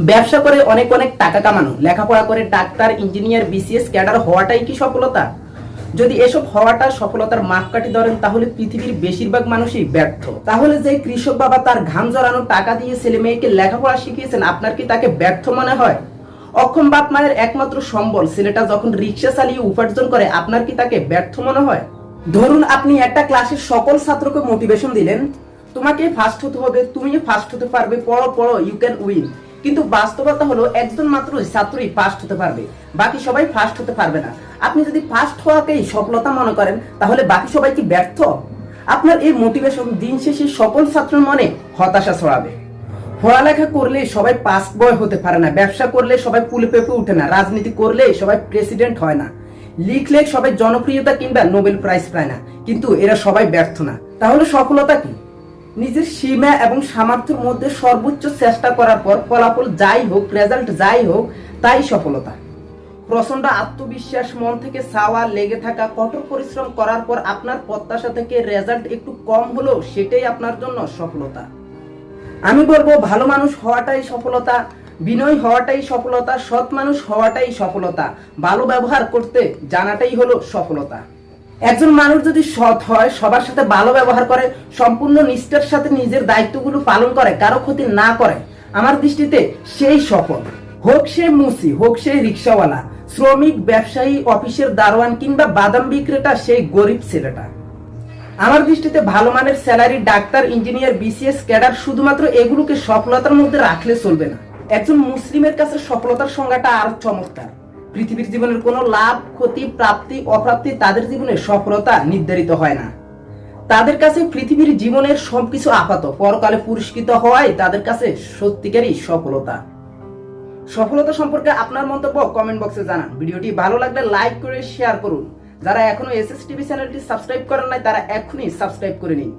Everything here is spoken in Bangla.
ব্যবসা করে অনেক অনেক টাকা কামানো, লেখাপড়া করে ডাক্তার, ইঞ্জিনিয়ার, বিসিএস ক্যাডার হওয়াটাই কি সফলতা? যদি এসব হওয়াটা সফলতার মাপকাঠি ধরেন তাহলে পৃথিবীর বেশিরভাগ মানুষই ব্যর্থ। তাহলে যে কৃষক বাবা তার ঘাম জড়ানো টাকা দিয়ে ছেলে মেয়েকে লেখাপড়া শিখিয়েছেন, আপনার কি তাকে ব্যর্থ মনে হয়? অক্ষম বাপ মায়ের একমাত্র সম্বল ছেলেটা যখন রিক্সা চালিয়ে উপার্জন করে, আপনার কি তাকে ব্যর্থ মনে হয়? ধরুন আপনি একটা ক্লাসের সকল ছাত্রকে মোটিভেশন দিলেন, তোমাকে ফার্স্ট হতে হবে, তুমি ফার্স্ট হতে পারবে, পড়ো পড়ো, ইউ ক্যান উইন। কিন্তু বাস্তবতা হলো একজন মাত্র ছাত্রই ফার্স্ট হতে পারবে, বাকি সবাই ফার্স্ট হতে পারবে না। আপনি যদি ফার্স্ট হওয়াকেই সফলতা মনে করেন তাহলে বাকি সবাই কি ব্যর্থ? আপনার এই মোটিভেশন দিন শেষে সকল ছাত্রের মনে হতাশা ছড়াবে। পড়ালেখা করলে সবাই পাস বয় হতে পারে না, ব্যবসা করলে সবাই পুলে পেপে উঠে না, রাজনীতি করলে সবাই প্রেসিডেন্ট হয় না, লিখলে সবাই জনপ্রিয়তা কিংবা নোবেল প্রাইজ পায় না, কিন্তু এরা সবাই ব্যর্থ না। তাহলে সফলতা কি? নিজের সীমা এবং সামর্থ্যের মধ্যে সর্বোচ্চ চেষ্টা করার পর ফলাফল যাই হোক, রেজাল্ট যাই হোক, তাই সফলতা। প্রচন্ড আত্মবিশ্বাস, মন থেকে চাওয়া, লেগে থাকা, কঠোর পরিশ্রম করার পর আপনার প্রত্যাশা থেকে রেজাল্ট একটু কম হলেও সেটাই আপনার জন্য সফলতা। আমি বলবো ভালো মানুষ হওয়াটাই সফলতা, বিনয়ী হওয়াটাই সফলতা, সৎ মানুষ হওয়াটাই সফলতা, ভালো ব্যবহার করতে জানাটাই হলো সফলতা। একজন মানুষ যদি সৎ হয়, সবার সাথে ভালো ব্যবহার করে, সম্পূর্ণ নিষ্ঠার সাথে নিজের দায়িত্বগুলো পালন করে, কারো ক্ষতি না করে, আমার দৃষ্টিতে সেই সফল। হোক সে মুসি, হোক সে রিক্সাওয়ালা, শ্রমিক, ব্যবসায়ী, অফিসের দারোয়ান কিংবা বাদাম বিক্রেতা, সেই গরিব ছেলেটা। আমার দৃষ্টিতে ভালো মানের salary, doctor, engineer, BCS cadre, শুধুমাত্র এগুলোকে সফলতার মধ্যে রাখলে চলবে না। একজন মুসলিমের কাছে সফলতার সংজ্ঞাটা আর চমৎকার। পৃথিবীর জীবনের কোনো লাভ, ক্ষতি, প্রাপ্তি, অপ্রাপ্তি তাদের জীবনে সফলতা নির্ধারিত হয় না। তাদের কাছে পৃথিবীর জীবনের সবকিছু আপাত, পরকালে পুরস্কৃত হওয়াই তাদের কাছে সত্যিকারই সফলতা। সফলতা সম্পর্কে আপনার মন্তব্য কমেন্ট বক্সে জানান। ভিডিওটি ভালো লাগলে লাইক করে শেয়ার করুন। যারা এখনো এসএস টিভি চ্যানেলটি সাবস্ক্রাইব করেন নাই তারা এখনই সাবস্ক্রাইব করে নিন।